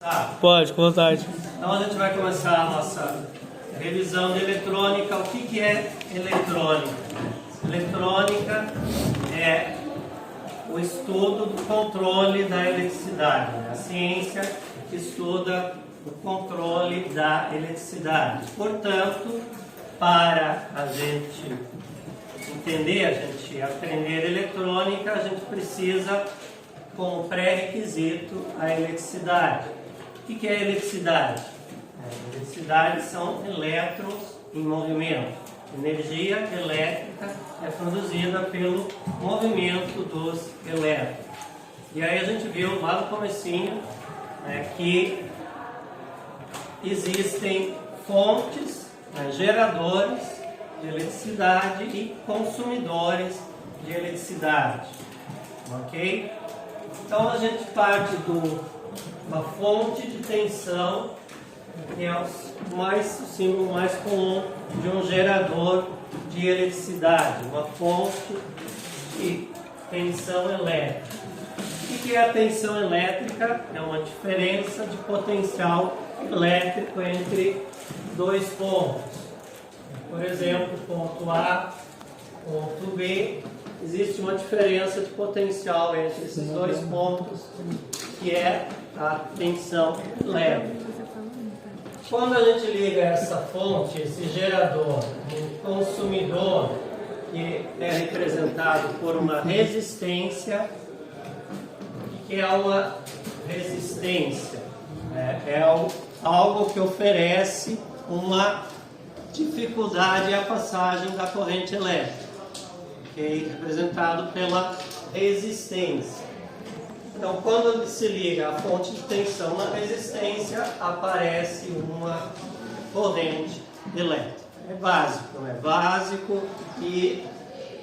Tá. Pode, com vontade. Então a gente vai começar a nossa revisão de eletrônica. O que é eletrônica? Eletrônica é o estudo do controle da eletricidade, né? A ciência que estuda o controle da eletricidade. Portanto, para a gente entender, a gente aprender eletrônica, a gente precisa, como pré-requisito, a eletricidade. O que é eletricidade? Eletricidade são elétrons em movimento. Energia elétrica é produzida pelo movimento dos elétrons. E aí a gente viu lá no comecinho que existem fontes, geradores de eletricidade e consumidores de eletricidade. Ok? Então a gente parte de uma fonte de tensão, que é o símbolo mais comum de um gerador de eletricidade, uma fonte de tensão elétrica. O que é a tensão elétrica? É uma diferença de potencial elétrico entre dois pontos. Por exemplo, ponto A, ponto B, existe uma diferença de potencial entre esses dois pontos, que é a tensão elétrica. Quando a gente liga essa fonte, esse gerador, um consumidor, que é representado por uma resistência, o que é uma resistência? É algo que oferece uma dificuldade à passagem da corrente elétrica, okay? Representado pela resistência. Então, quando se liga a fonte de tensão na resistência, aparece uma corrente elétrica. É básico, né? Básico. E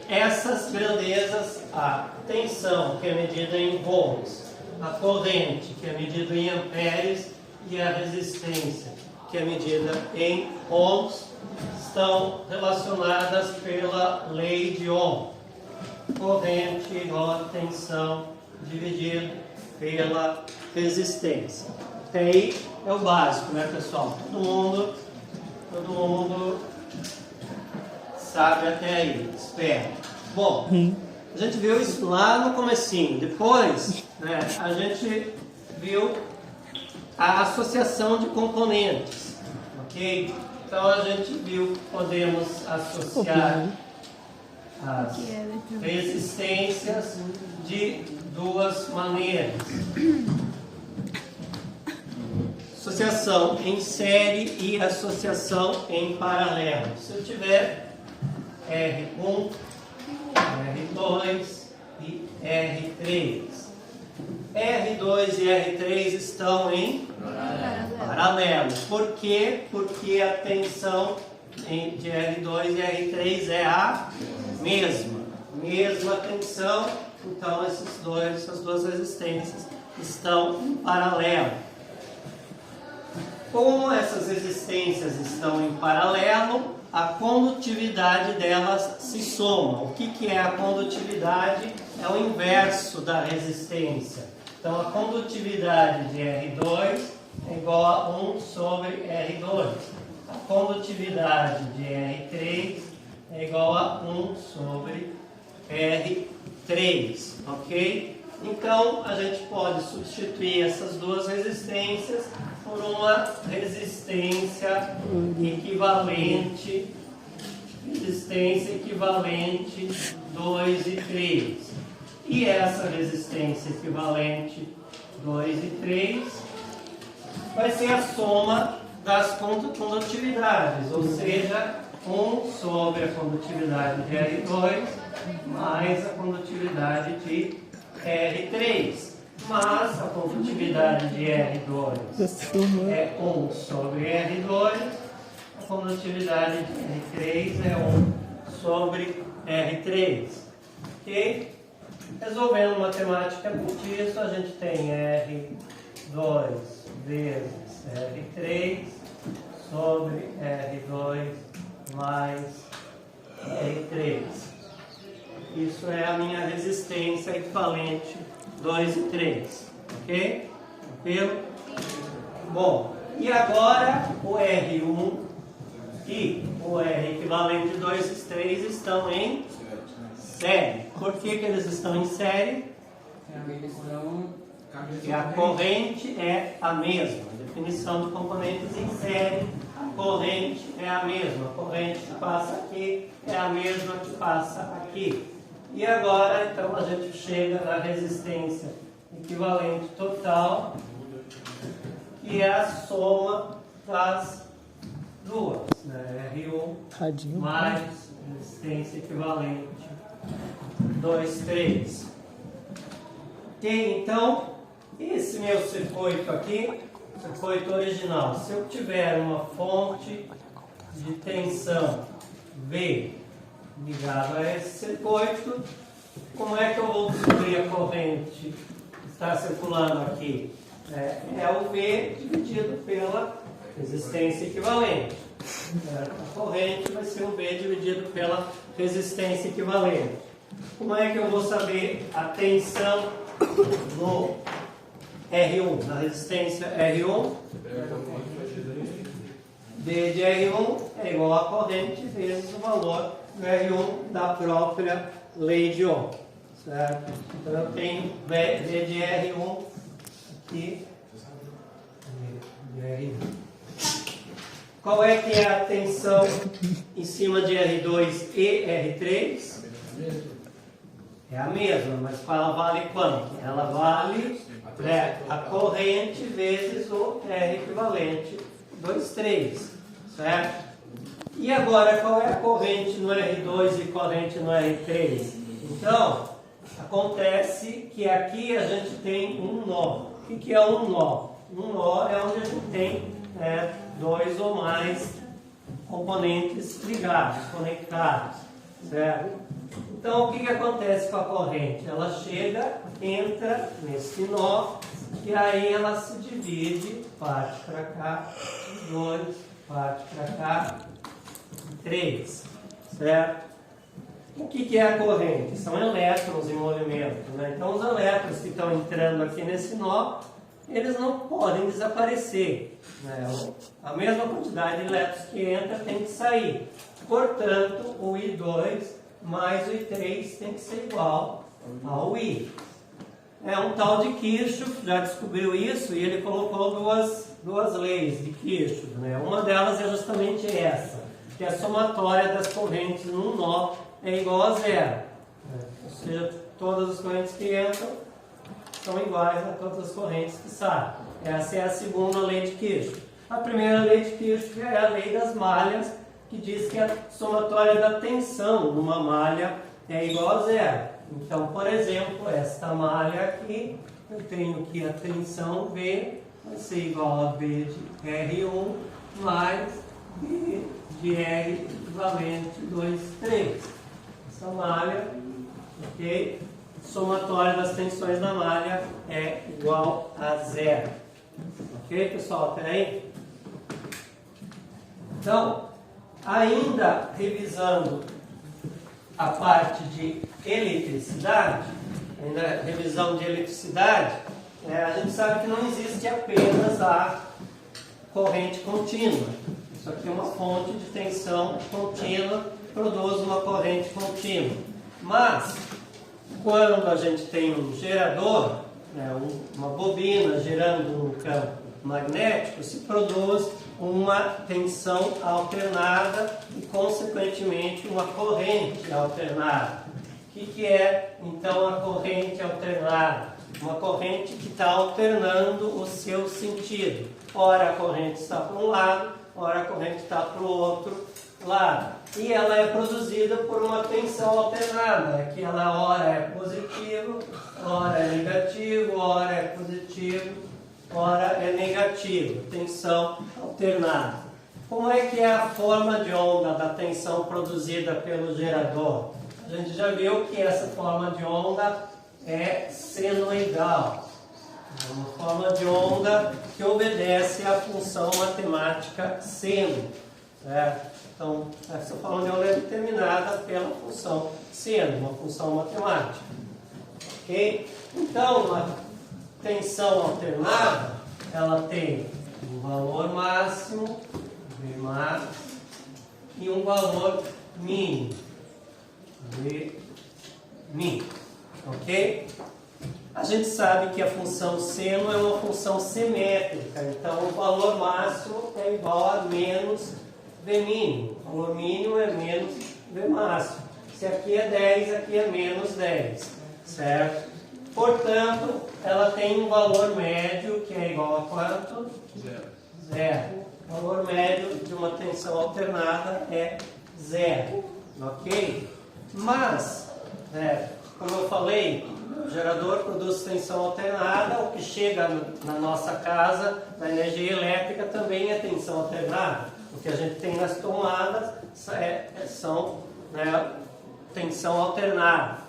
essas grandezas, a tensão, que é medida em volts, a corrente, que é medida em amperes, e a resistência, que é medida em ohms, estão relacionadas pela lei de Ohm. Corrente igual a tensão dividido pela resistência. Até aí é o básico, né, pessoal? Todo mundo sabe até aí, espero. Bom, a gente viu isso lá no comecinho. Depois, a gente viu a associação de componentes, ok? Então a gente viu que podemos associar as resistências de duas maneiras. Associação em série e associação em paralelo. Se eu tiver R1, R2 e R3. R2 e R3 estão em paralelo. Por quê? Porque a tensão de R2 e R3 é a mesma tensão, então essas duas resistências estão em paralelo. Como essas resistências estão em paralelo, a condutividade delas se soma. O que é a condutividade? É o inverso da resistência. Então a condutividade de R2 é igual a 1 sobre R2. A condutividade de R3 é igual a 1 sobre R3, ok? Então, a gente pode substituir essas duas resistências por uma resistência equivalente 2 e 3. E essa resistência equivalente 2 e 3 vai ser a soma das condutividades, ou seja, 1 sobre a condutividade de R2 mais a condutividade de R3. Mas a condutividade de R2 é 1 sobre R2, a condutividade de R3 é 1 sobre R3. Ok? Resolvendo matematicamente isso, a gente tem R2 vezes R3 sobre R2 mais R3. Isso é a minha resistência equivalente 2 e 3. Ok? Tranquilo? Bom, e agora o R1 e o R equivalente 2 e 3 estão em série. Por que eles estão em série? Porque a corrente é a mesma. A definição de componentes em série, a corrente é a mesma. A corrente que passa aqui é a mesma que passa aqui. E agora, então, a gente chega na resistência equivalente total, que é a soma das duas, né? R1 mais resistência equivalente 2, 3. Ok, então, esse meu circuito aqui, circuito original, se eu tiver uma fonte de tensão V ligado a esse circuito, como é que eu vou descobrir a corrente que está circulando aqui? É o V dividido pela resistência equivalente. A corrente vai ser o V dividido pela resistência equivalente. Como é que eu vou saber a tensão no R1, na resistência R1? V de R1 é igual a corrente vezes o valor do R1 da própria lei de Ohm. Certo? Então eu tenho V de R1 aqui. V de R1. Qual é que é a tensão em cima de R2 e R3? É a mesma, mas ela vale quanto? Ela vale a corrente vezes o R equivalente 2, 3, certo? E agora, qual é a corrente no R2 e corrente no R3? Então, acontece que aqui a gente tem um nó. O que é um nó? Um nó é onde a gente tem dois ou mais componentes ligados, conectados, certo? Então, o que acontece com a corrente? Ela chega, entra nesse nó, e aí ela se divide, parte para cá, 2, parte para cá, 3, certo? O que é a corrente? São elétrons em movimento, né? Então, os elétrons que estão entrando aqui nesse nó, eles não podem desaparecer, né? A mesma quantidade de elétrons que entra tem que sair. Portanto, o I2 mais o I3 tem que ser igual ao I. É um tal de Kirchhoff, já descobriu isso, e ele colocou duas leis de Kirchhoff, né? Uma delas é justamente essa, que a somatória das correntes num nó é igual a zero. Ou seja, todas as correntes que entram são iguais a todas as correntes que saem. Essa é a segunda lei de Kirchhoff. A primeira lei de Kirchhoff é a lei das malhas, que diz que a somatória da tensão numa malha é igual a zero. Então, por exemplo, esta malha aqui, eu tenho que a tensão V vai ser igual a V de R1 mais V de R equivalente 2, 3. Essa malha, ok? Somatória das tensões da malha é igual a zero. Ok, pessoal? Até aí? Então, ainda revisando a parte de eletricidade, ainda revisão de eletricidade, a gente sabe que não existe apenas a corrente contínua. Isso aqui é uma fonte de tensão contínua, produz uma corrente contínua. Mas, quando a gente tem um gerador, uma bobina gerando um campo magnético, se produz uma tensão alternada e, consequentemente, uma corrente alternada. O que é, então, a corrente alternada? Uma corrente que está alternando o seu sentido. Ora a corrente está para um lado, ora a corrente está para o outro lado. E ela é produzida por uma tensão alternada, que ela ora é positivo, ora é negativo, ora é positivo, ora é negativo. Tensão alternada. Como é que é a forma de onda da tensão produzida pelo gerador? A gente já viu que essa forma de onda é senoidal. É uma forma de onda que obedece à função matemática seno. Certo? Então, essa forma de onda é determinada pela função seno, uma função matemática. Ok? Então, uma tensão alternada ela tem um valor máximo, Vmax, e um valor mínimo, Vmin, ok? A gente sabe que a função seno é uma função simétrica, então o valor máximo é igual a menos V mínimo, o valor mínimo é menos V máximo. Se aqui é 10, aqui é menos 10, certo? Portanto, ela tem um valor médio que é igual a quanto? Zero. O valor médio de uma tensão alternada é zero, ok? Mas, como eu falei, o gerador produz tensão alternada, o que chega na nossa casa, na energia elétrica, também é tensão alternada. O que a gente tem nas tomadas são tensão alternada.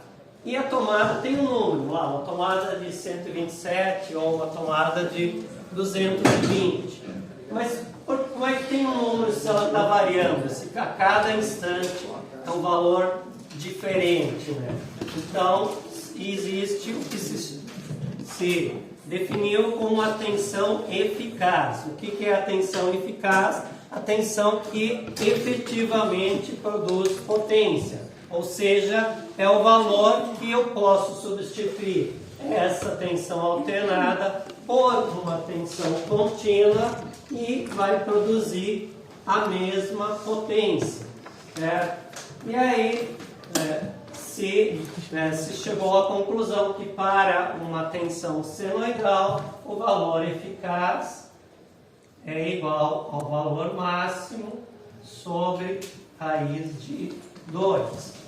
E a tomada tem um número lá, uma tomada de 127 ou uma tomada de 220. Mas como é que tem um número se ela está variando? Se a cada instante é um valor diferente, né? Então, existe o que se definiu como a tensão eficaz. O que é a tensão eficaz? A tensão que efetivamente produz potência. Ou seja, é o valor que eu posso substituir essa tensão alternada por uma tensão contínua e vai produzir a mesma potência. E aí, se chegou à conclusão que para uma tensão senoidal, o valor eficaz é igual ao valor máximo sobre raiz de 2.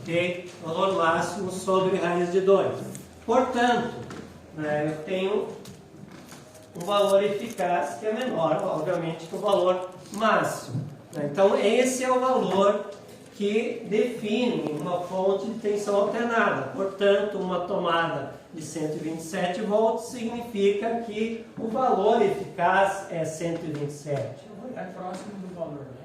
Ok? Valor máximo sobre raiz de 2. Portanto, eu tenho um valor eficaz que é menor, obviamente, que o valor máximo. Então, esse é o valor que define uma fonte de tensão alternada. Portanto, uma tomada de 127 volts significa que o valor eficaz é 127. É próximo do valor médio?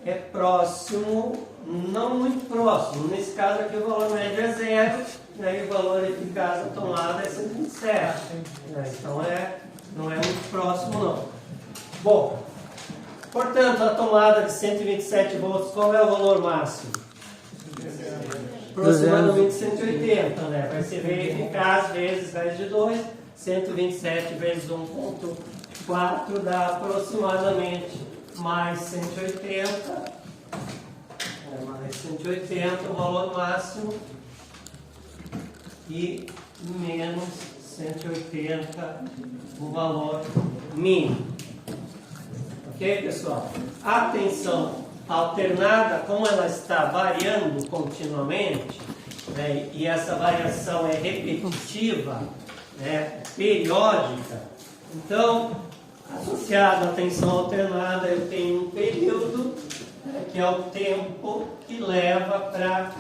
É próximo, não muito próximo. Nesse caso aqui o valor médio é 0, e o valor eficaz da tomada é 127. Então não é muito próximo não. Bom, portanto, a tomada de 127 volts, qual é o valor máximo? Aproximadamente 180, né? Vai ser V eficaz vezes raiz de 2, 127 vezes 1.4 dá aproximadamente mais 180, o valor máximo, e menos 180, o valor mínimo. Ok, pessoal? A tensão alternada, como ela está variando continuamente, e essa variação é repetitiva, periódica, então, associado à tensão alternada, eu tenho um período, que é o tempo que leva para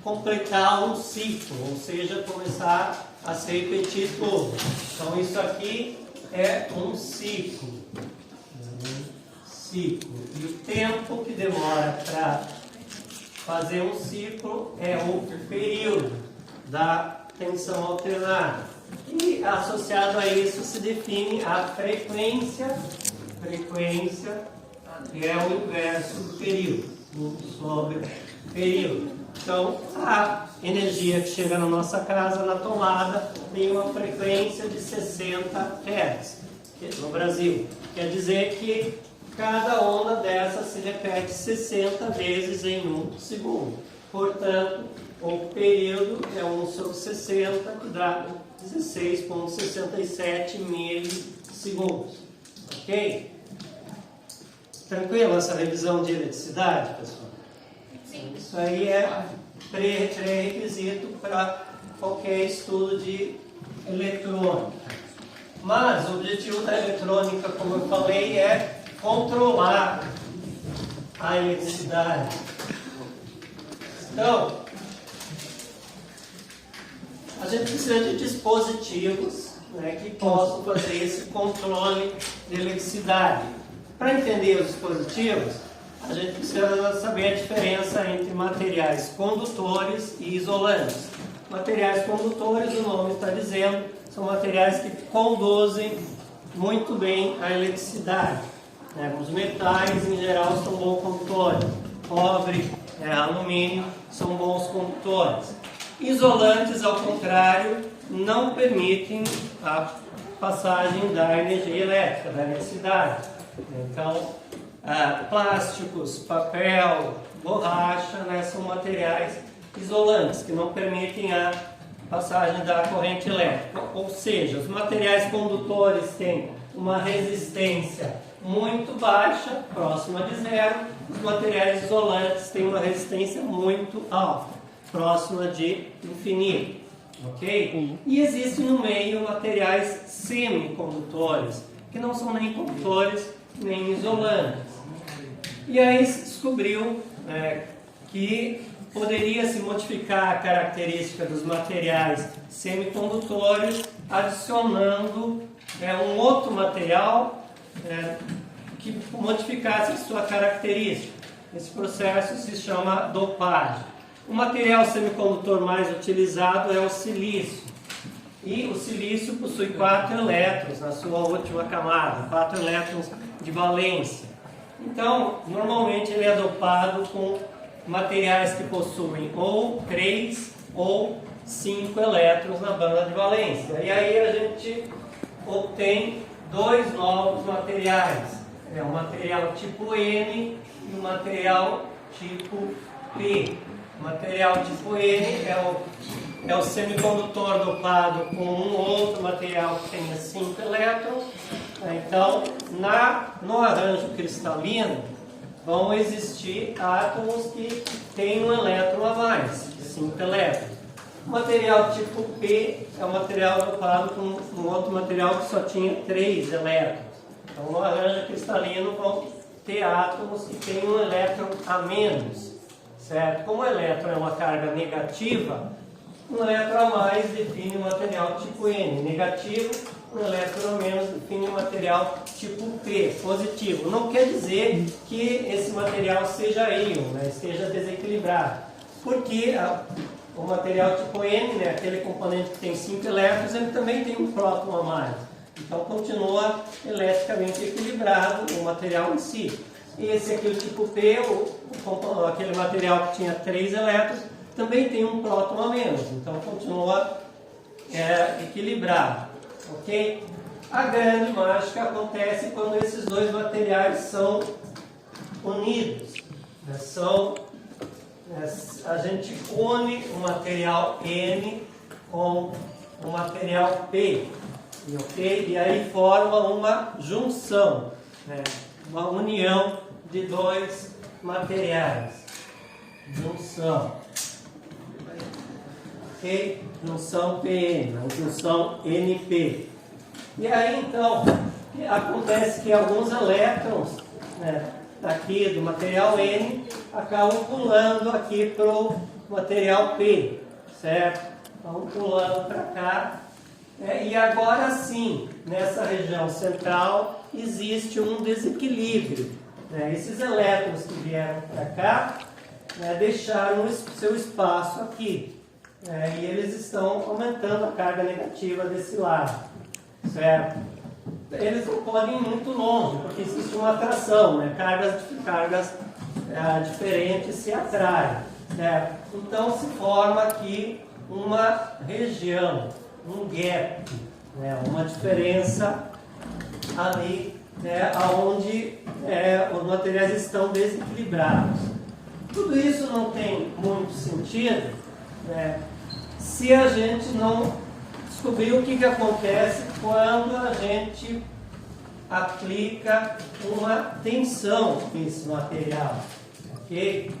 completar um ciclo, ou seja, começar a se repetir tudo. Então, isso aqui é um ciclo. E o tempo que demora para fazer um ciclo é o período da tensão alternada. E associado a isso se define a frequência que é o inverso do período, sobre período. Então, a energia que chega na nossa casa, na tomada, tem uma frequência de 60 Hz no Brasil. Quer dizer que cada onda dessa se repete 60 vezes em 1 segundo. Portanto, o período é 1 sobre 60, que dá 16,67 milissegundos. Ok? Tranquilo essa revisão de eletricidade, pessoal? Sim. Isso aí é pré-requisito para qualquer estudo de eletrônica. Mas o objetivo da eletrônica, como eu falei, é controlar a eletricidade. Então, a gente precisa de dispositivos que possam fazer esse controle de eletricidade. Para entender os dispositivos, a gente precisa saber a diferença entre materiais condutores e isolantes. Materiais condutores, o nome está dizendo, são materiais que conduzem muito bem a eletricidade. Os metais, em geral, são bons condutores. Cobre, alumínio são bons condutores. Isolantes, ao contrário, não permitem a passagem da energia elétrica, da eletricidade. Então, plásticos, papel, borracha, são materiais isolantes que não permitem a passagem da corrente elétrica. Ou seja, os materiais condutores têm uma resistência muito baixa, próxima de zero. Os materiais isolantes têm uma resistência muito alta, próxima de infinito. Ok? E existem no meio materiais semicondutores, que não são nem condutores nem isolantes. E aí se descobriu que poderia se modificar a característica dos materiais semicondutores adicionando um outro material que modificasse a sua característica. Esse processo se chama dopagem. O material semicondutor mais utilizado é o silício. E o silício possui 4 elétrons na sua última camada, 4 elétrons de valência. Então, normalmente ele é dopado com materiais que possuem ou 3 ou 5 elétrons na banda de valência. E aí a gente obtém 2 novos materiais. Um material tipo N e um material tipo P. O material tipo N é o semicondutor dopado com um outro material que tenha 5 elétrons. Então, no arranjo cristalino, vão existir átomos que têm um elétron a mais, 5 elétrons. O material tipo P é um material dopado com um outro material que só tinha 3 elétrons. Então, no arranjo cristalino, vão ter átomos que têm um elétron a menos. Certo? Como o elétron é uma carga negativa, um elétron a mais define o material tipo N. Negativo, um elétron a menos define o material tipo P, positivo. Não quer dizer que esse material seja íon, esteja desequilibrado. Porque o material tipo N, aquele componente que tem 5 elétrons, ele também tem um próton a mais. Então continua eletricamente equilibrado o material em si. E esse aqui, o tipo P, aquele material que tinha 3 elétrons, também tem um próton a menos. Então continua equilibrado. Ok? A grande mágica acontece quando esses dois materiais são unidos. A gente une o material N com o material P. Okay? E aí forma uma junção, uma união de 2 materiais. Junção. Ok? Junção PN, junção NP. E aí então, acontece que alguns elétrons aqui do material N acabam pulando aqui para o material P, certo? Vão pulando para cá. E agora sim, nessa região central, existe um desequilíbrio. Esses elétrons que vieram para cá deixaram o seu espaço aqui. E eles estão aumentando a carga negativa desse lado. Certo? Eles não podem ir muito longe, porque existe uma atração. Cargas diferentes se atraem. Certo? Então se forma aqui uma região, um gap, uma diferença ali, onde os materiais estão desequilibrados. Tudo isso não tem muito sentido se a gente não descobrir o que acontece quando a gente aplica uma tensão nesse material. Ok?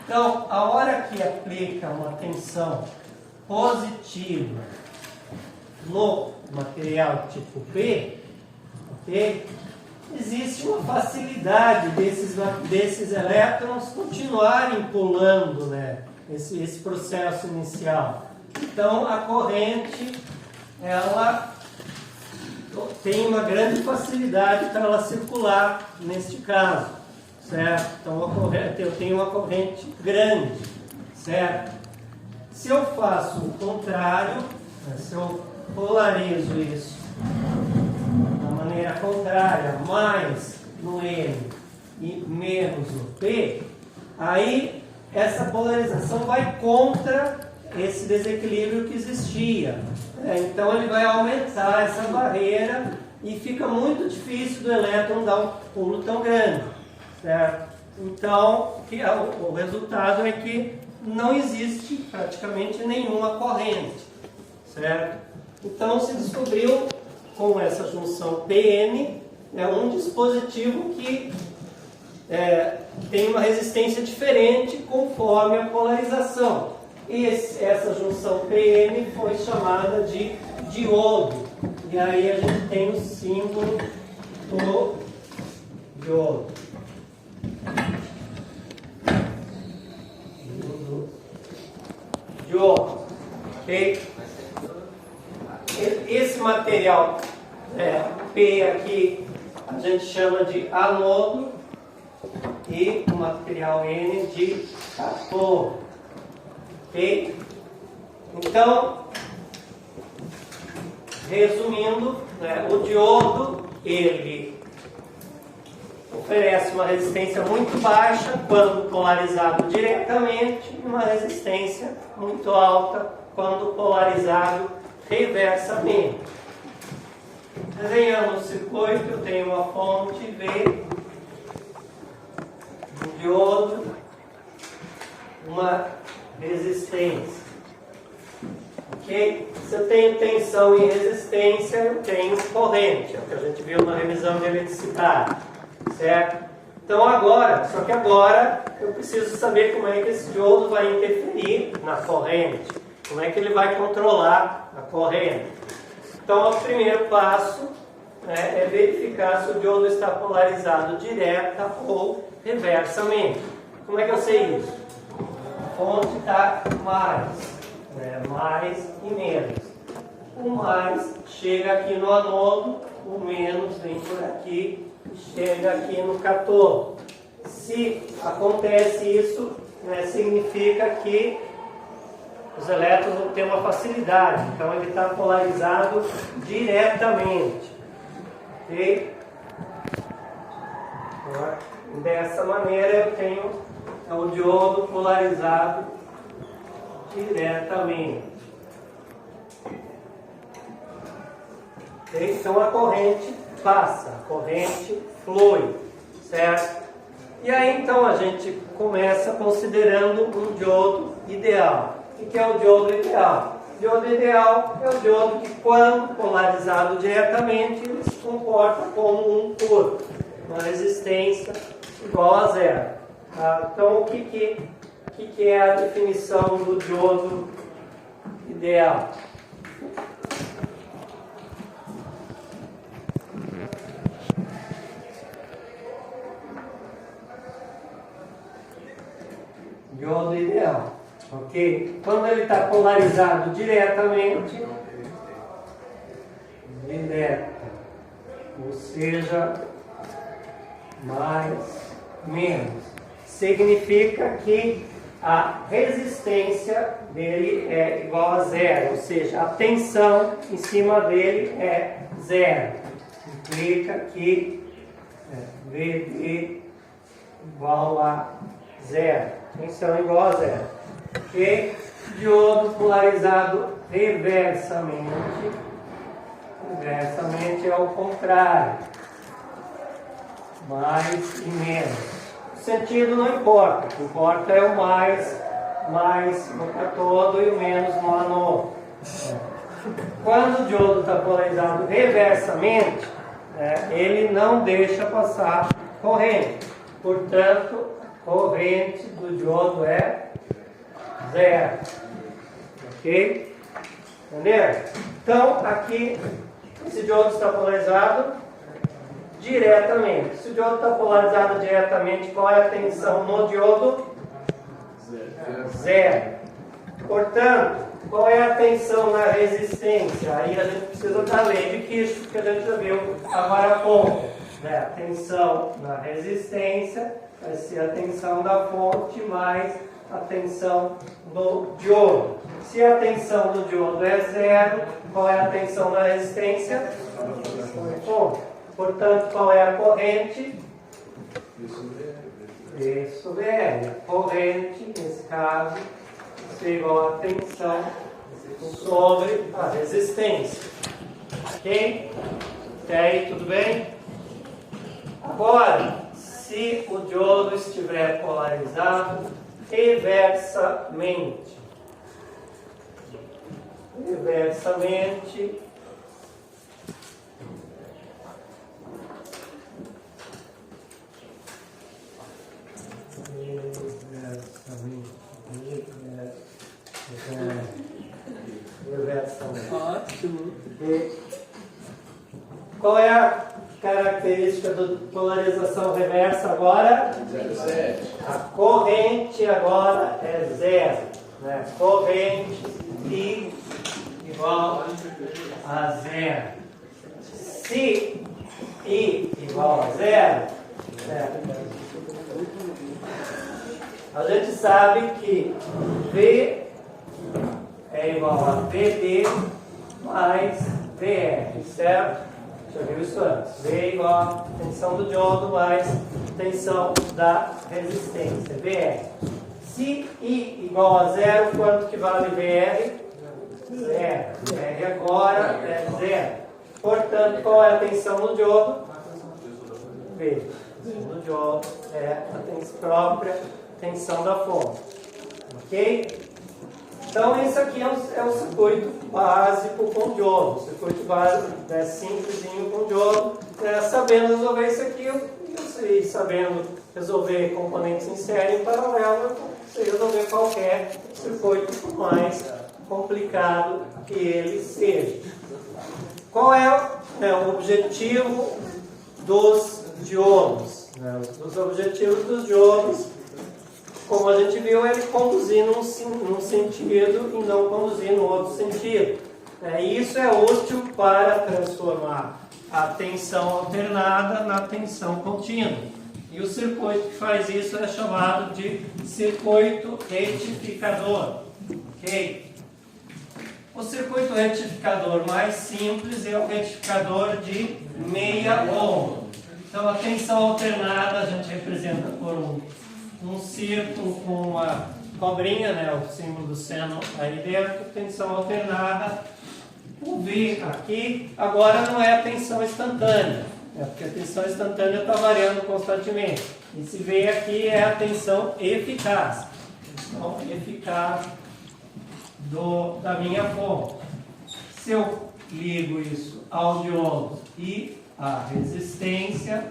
Então, a hora que aplica uma tensão positiva no material tipo P, ok? Existe uma facilidade desses elétrons continuarem pulando, esse processo inicial. Então a corrente ela tem uma grande facilidade para ela circular neste caso, certo? Então eu tenho uma corrente grande, certo? Se eu faço o contrário, se eu polarizo isso da maneira é a contrária, mais no N e menos no P, aí essa polarização vai contra esse desequilíbrio que existia. Então ele vai aumentar essa barreira e fica muito difícil do elétron dar um pulo tão grande, certo? Então o resultado é que não existe praticamente nenhuma corrente, certo? Então se descobriu com essa junção PN um dispositivo que tem uma resistência diferente conforme a polarização. Essa junção PN foi chamada de diodo. E aí a gente tem o símbolo do diodo. Diodo. Ok? Esse material P aqui a gente chama de anodo e o material N de cátodo. Ok? Então, resumindo, o diodo ele oferece uma resistência muito baixa quando polarizado diretamente e uma resistência muito alta quando polarizado reversamente. Desenhando o circuito, eu tenho uma fonte V, um diodo, uma resistência. Ok? Se eu tenho tensão e resistência, eu tenho corrente, é o que a gente viu na revisão de eletricidade, certo? Então agora, só que agora eu preciso saber como é que esse diodo vai interferir na corrente, como é que ele vai controlar a corrente. Então o primeiro passo é verificar se o diodo está polarizado direta ou reversamente. Como é que eu sei isso? A fonte está mais e menos. O mais chega aqui no anodo, o menos vem por aqui e chega aqui no cátodo. Se acontece isso, significa que os elétrons vão ter uma facilidade, então ele está polarizado diretamente. Ok? Dessa maneira eu tenho o diodo polarizado diretamente. Okay? Então a corrente passa, a corrente flui, certo? E aí então a gente começa considerando um diodo ideal. O que é o diodo ideal? O diodo ideal é o diodo que, quando polarizado diretamente, ele se comporta como um curto, uma resistência igual a zero. Tá? Então, o que é a definição do diodo ideal? Diodo ideal. Ok? Quando ele está polarizado diretamente, ou seja, mais, menos, significa que a resistência dele é igual a zero, ou seja, a tensão em cima dele é zero. Implica que VD igual a zero, tensão igual a zero. Ok? Diodo polarizado reversamente é o contrário, mais e menos. O sentido não importa, o que importa é o mais no cátodo e o menos no anodo. Quando o diodo está polarizado reversamente, ele não deixa passar corrente, portanto, a corrente do diodo é zero. Ok? Entenderam? Então, aqui, esse diodo está polarizado diretamente. Se o diodo está polarizado diretamente, qual é a tensão no diodo? Zero. Portanto, qual é a tensão na resistência? Aí a gente precisa da lei de Kirchhoff, que a gente já viu agora há pouco. A tensão na resistência vai ser a tensão da fonte mais a tensão do diodo. Se a tensão do diodo é zero, qual é a tensão da resistência? Portanto, qual é a corrente? V sobre R. A corrente, nesse caso, é igual a tensão sobre a resistência. Ok? Até aí, tudo bem? Agora, se o diodo estiver polarizado reversamente, Ótimo. Qual é a característica da polarização reversa agora? 0,7. A corrente agora é zero, né? Corrente I igual a zero. Se I igual a zero, a gente sabe que V é igual a VD mais VR, certo? Já viu isso antes? V é igual a tensão do diodo mais tensão da resistência, VR. Se I igual a zero, quanto que vale VR? Zero. VR agora é zero. Portanto, qual é a tensão no diodo? V. A tensão do diodo é a própria tensão da fonte. Ok? Então, esse aqui é um circuito básico com diodo. Circuito básico, simplesinho com diodo. Sabendo resolver isso aqui, e sabendo resolver componentes em série em paralelo, eu sei resolver qualquer circuito, por mais complicado que ele seja. Qual é o objetivo dos diodos? Os objetivos dos diodos, como a gente viu, é ele conduzir num sentido e não conduzir no outro sentido. Isso é útil para transformar a tensão alternada na tensão contínua. E o circuito que faz isso é chamado de circuito retificador. Ok? O circuito retificador mais simples é o retificador de meia ohm. Então, a tensão alternada a gente representa por um círculo com uma cobrinha, o símbolo do seno aí dentro, tensão alternada. O V aqui agora não é a tensão instantânea, porque a tensão instantânea está variando constantemente. Esse V aqui é a tensão eficaz. Tensão eficaz da minha fonte. Se eu ligo isso ao diodo e à resistência,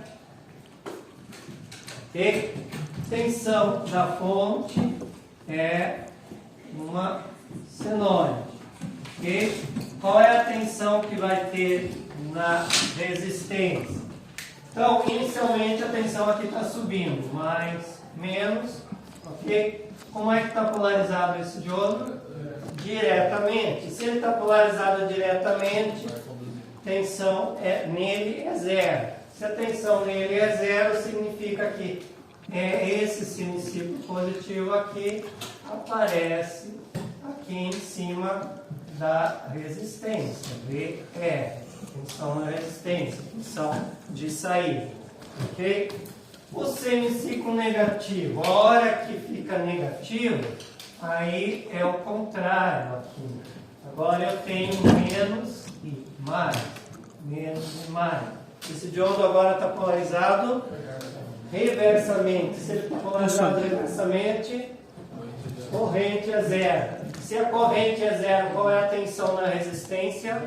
ok? Tensão da fonte é uma senoide. Okay? Qual é a tensão que vai ter na resistência? Então, inicialmente a tensão aqui está subindo, mais, menos, ok? Como é que está polarizado esse diodo? Diretamente. Se ele está polarizado diretamente, tensão nele é zero. Se a tensão nele é zero, significa que esse siniciclo positivo aqui aparece aqui em cima da resistência, VR, tensão na resistência, tensão de saída, ok? O semiciclo negativo, a hora que fica negativo, aí é o contrário aqui. Agora eu tenho menos e mais, menos e mais. Esse diodo agora está polarizado reversamente. Se ele está polarizado reversamente, corrente é zero. Se a corrente é zero, qual é a tensão na resistência?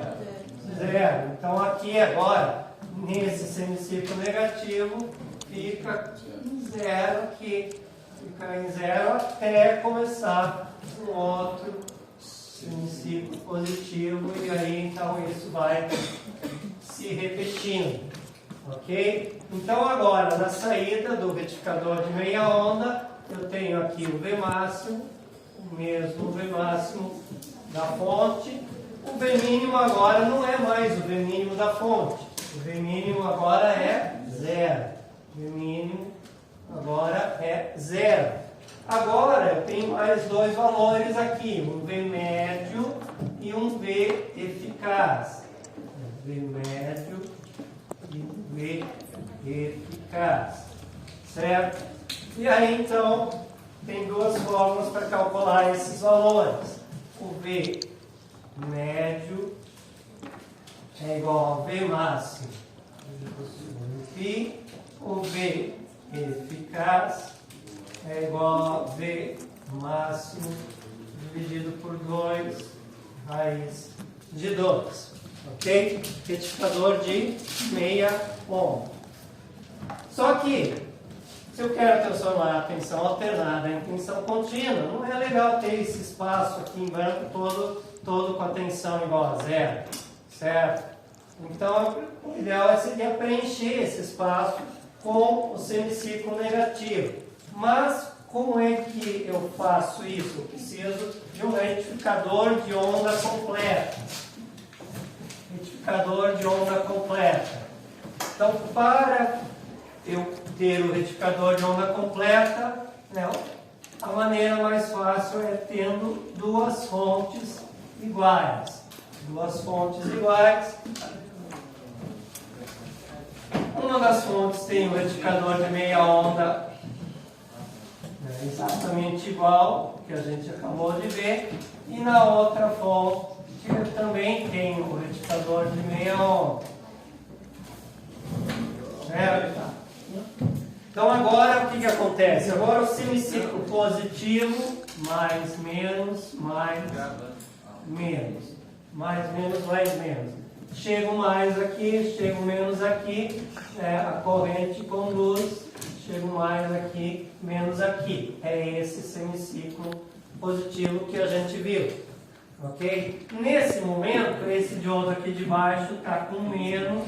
Zero. Então aqui agora, nesse semiciclo negativo, fica em zero aqui. Fica em zero até começar um outro semiciclo positivo, e aí então isso vai se repetindo. Ok? Então agora, na saída do retificador de meia onda, eu tenho aqui o V máximo, o mesmo V máximo da fonte. O V mínimo agora não é mais o V mínimo da fonte. O V mínimo agora é zero. O V mínimo agora é zero. Agora eu tenho mais dois valores aqui, um V médio e um V eficaz. V médio e V V eficaz, certo? E aí então tem duas fórmulas para calcular esses valores. O V médio é igual ao V máximo pi, o V eficaz é igual a V máximo dividido por 2 raiz de 2, ok? Retificador de meia onda. Só que, se eu quero transformar a tensão alternada em tensão contínua, não é legal ter esse espaço aqui em branco todo com a tensão igual a zero, certo? Então, o ideal seria preencher esse espaço com o semiciclo negativo. Mas, como é que eu faço isso? Eu preciso de um retificador de onda completa. Retificador de onda completa. Então, para eu ter o retificador de onda completa, né, a maneira mais fácil é tendo duas fontes iguais. Duas fontes iguais. Uma das fontes tem o retificador de meia onda exatamente igual que a gente acabou de ver, e na outra fonte também tem o retificador de meia onda. Certo? Então agora o que acontece? Agora o semiciclo positivo mais menos mais menos, mais menos mais menos. Chego mais aqui, chego menos aqui, a corrente conduz, chego mais aqui, menos aqui. É esse semiciclo positivo que a gente viu, ok? Nesse momento, esse diodo aqui de baixo está com menos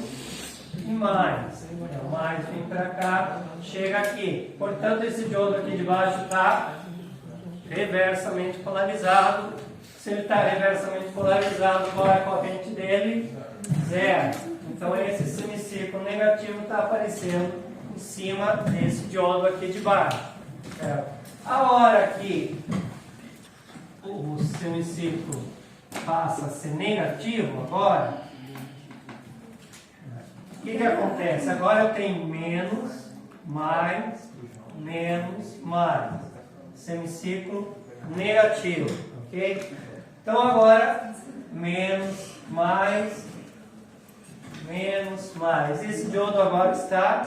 e mais. O mais vem para cá, chega aqui. Portanto, esse diodo aqui de baixo está reversamente polarizado. Se ele está reversamente polarizado, qual é a corrente dele? Zero. Então esse semiciclo negativo está aparecendo em cima desse diodo aqui de baixo. A hora que o semiciclo passa a ser negativo agora, o que acontece? Agora eu tenho menos, mais, semiciclo negativo, ok? Então agora menos, mais. Esse diodo agora está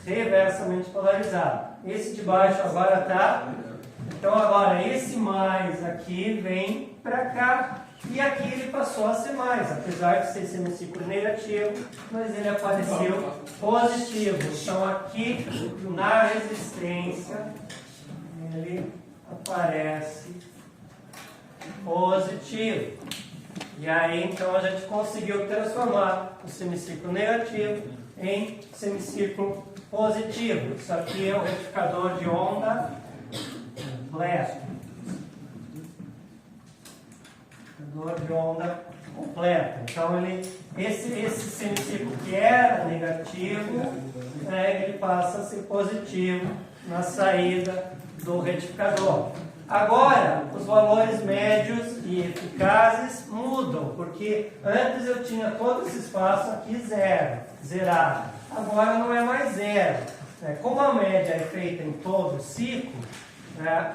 reversamente polarizado. Esse de baixo agora está. Então agora esse mais aqui vem para cá. E aqui ele passou a ser mais. Apesar de ser semiciclo negativo, mas ele apareceu positivo. Então aqui na resistência ele aparece positivo. E aí, então, a gente conseguiu transformar o semiciclo negativo em semiciclo positivo. Isso aqui é o retificador de onda completa. Retificador de onda completa. Então, esse semiciclo que era negativo, ele passa a ser positivo na saída do retificador. Agora, os valores médios e eficazes mudam, porque antes eu tinha todo esse espaço aqui zerado. Agora não é mais zero. Como a média é feita em todo o ciclo,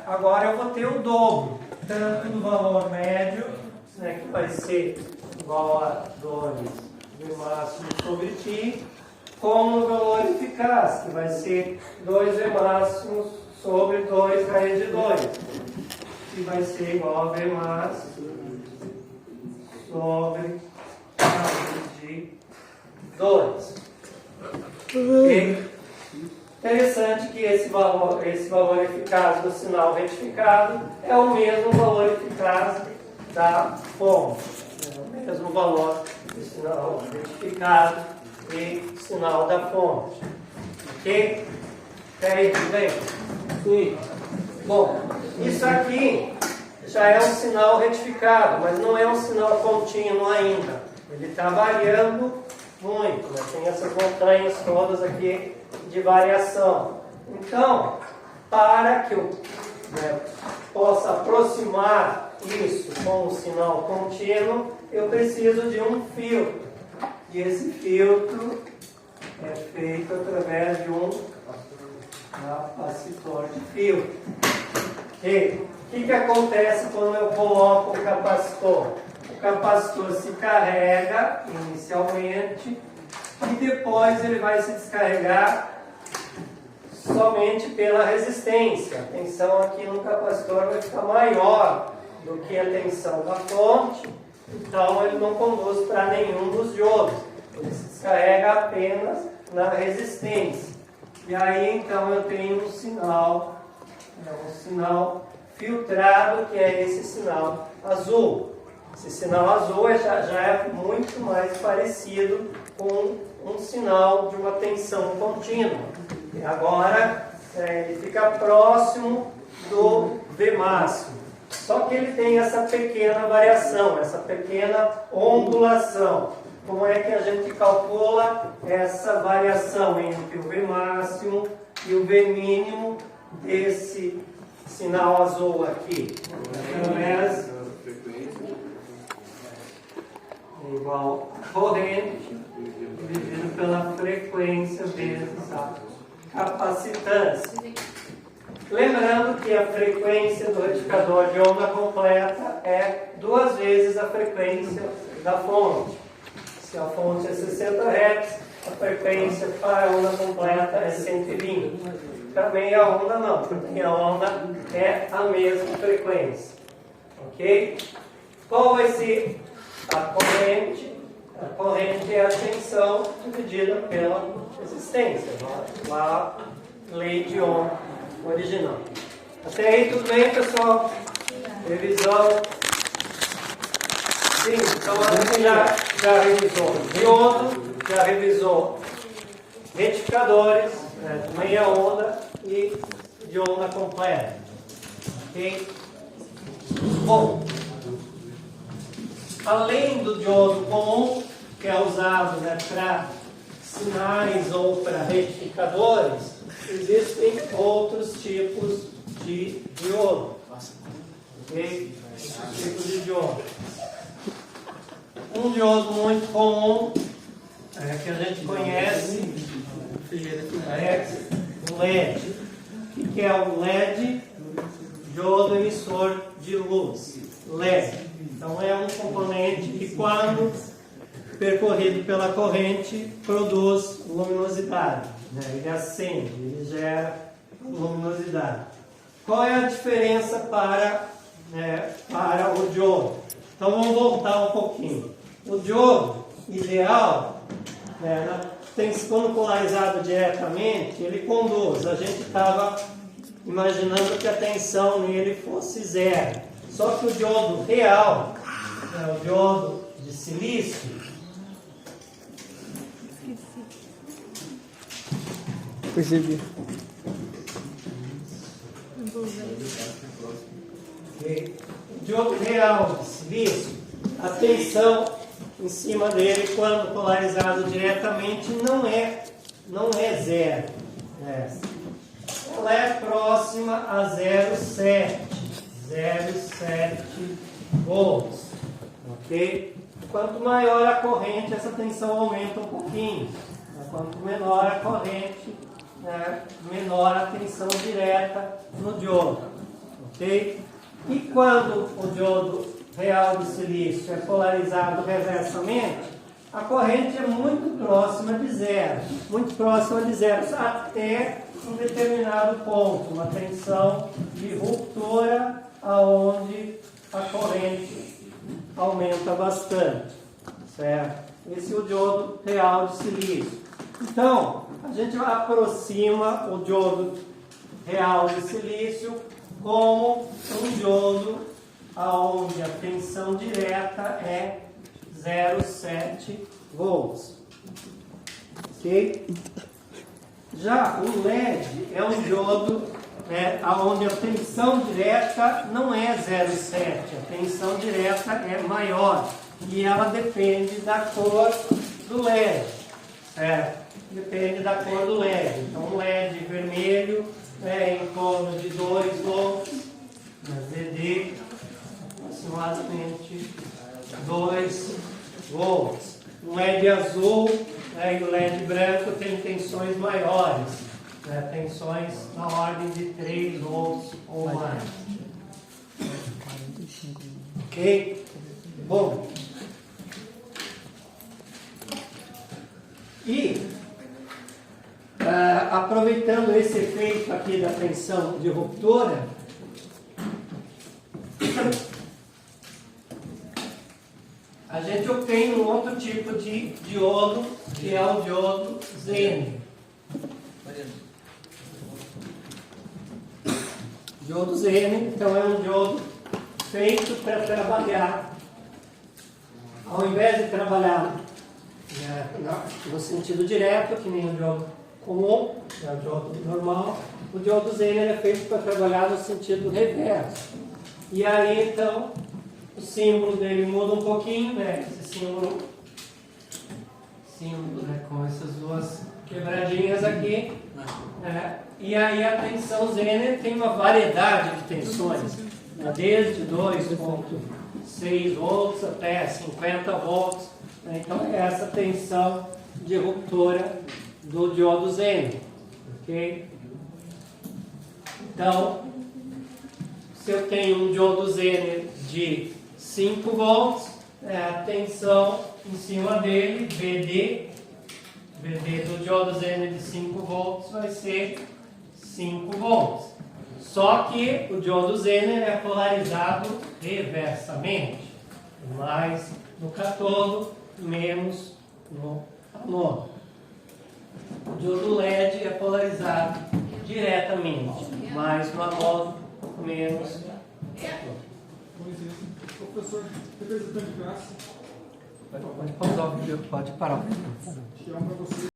agora eu vou ter o dobro, tanto do valor médio, que vai ser igual a 2 V máximo sobre π, como o valor eficaz, que vai ser 2 V máximo sobre 2 raiz de 2, que vai ser igual a V máximo sobre raiz de 2. Okay? Interessante que esse valor eficaz do sinal retificado é o mesmo valor eficaz da fonte. É o mesmo valor do sinal retificado e sinal da fonte. Ok? Até aí, tudo bem? Sim. Bom, isso aqui já é um sinal retificado, mas não é um sinal contínuo ainda. Ele está variando muito, né? Tem essas montanhas todas aqui de variação. Então, para que eu possa aproximar isso com um sinal contínuo, eu preciso de um filtro. E esse filtro é feito através de um capacitor de fio. E o que acontece quando eu coloco o capacitor? O capacitor se carrega inicialmente e depois ele vai se descarregar somente pela resistência. A tensão aqui no capacitor vai ficar maior do que a tensão da fonte, então ele não conduz para nenhum dos diodos. Ele se descarrega apenas na resistência. E aí então eu tenho um sinal filtrado, que é esse sinal azul. Esse sinal azul já é muito mais parecido com um sinal de uma tensão contínua. E agora ele fica próximo do V máximo. Só que ele tem essa pequena variação, essa pequena ondulação. Como é que a gente calcula essa variação entre o V máximo e o V mínimo desse sinal azul aqui? Através igual a corrente dividido pela frequência vezes a capacitância. Lembrando que a frequência do retificador de onda completa é 2 vezes a frequência da fonte. Se a fonte é 60 Hz, a frequência para a onda completa é 120. Para meia onda não, porque meia onda é a mesma frequência. Ok? Qual vai ser a corrente? A corrente é a tensão dividida pela resistência. Lá, lei de Ohm original. Até aí tudo bem, pessoal? Revisão. Sim, então a gente já revisou diodo, já revisou retificadores, de meia onda e de onda completa. Ok? Bom, além do diodo comum, que é usado para sinais ou para retificadores, existem outros tipos de diodo. Ok? Tipos de diodo. Um diodo muito comum, que a gente conhece, é o LED. O que é o LED? Diodo emissor de luz. LED. Então é um componente que, quando percorrido pela corrente, produz luminosidade. Ele acende, ele gera luminosidade. Qual é a diferença para o diodo? Então vamos voltar um pouquinho. O diodo ideal, quando polarizado diretamente, ele conduz. A gente estava imaginando que a tensão nele fosse 0. Só que o diodo real, o diodo de silício, percebi. O diodo real de silício, a tensão em cima dele, quando polarizado diretamente, não é 0. Ela é próxima a 0,7 volts. Ok? Quanto maior a corrente, essa tensão aumenta um pouquinho. Quanto menor a corrente, menor a tensão direta no diodo. Ok? E quando o diodo real de silício é polarizado reversamente, a corrente é muito próxima de 0. Muito próxima de 0, até um determinado ponto, uma tensão de ruptura, aonde a corrente aumenta bastante. Certo? Esse é o diodo real de silício. Então, a gente aproxima o diodo real de silício como um diodo onde a tensão direta é 0,7 volts. Ok? Já o LED é um diodo onde a tensão direta não é 0,7, a tensão direta é maior e ela depende da cor do LED. Depende da cor do LED. Então, o LED vermelho é em torno de 2 volts, ZD aproximadamente 2 volts. O LED azul Né? E o LED branco tem tensões maiores, né? Tensões na ordem de 3 volts ou mais. Ok? Bom. E aproveitando esse efeito aqui da tensão disruptora, a gente obtém um outro tipo de diodo, que é o diodo Zener. Diodo Zener, então, é um diodo feito para trabalhar, ao invés de trabalhar no sentido direto, que nem o diodo comum, que é o diodo normal, o diodo Zener é feito para trabalhar no sentido reverso. E aí, então, o símbolo dele muda um pouquinho, né? Esse símbolo, né? Com essas duas quebradinhas aqui. E aí a tensão Zener tem uma variedade de tensões, né? Desde 2,6 volts até 50 volts. Né? Então é essa tensão disruptora do diodo Zener. Ok? Então, se eu tenho um diodo Zener de 5 volts, a tensão em cima dele, VD do diodo Zener de 5 volts vai ser 5 volts. Só que o diodo Zener é polarizado reversamente. Mais no cátodo, menos no anodo. O diodo LED é polarizado diretamente. Mais no anodo, menos no cátodo. Professor, representante de classe, Pode pausar o vídeo, pode parar o vídeo. que é para você.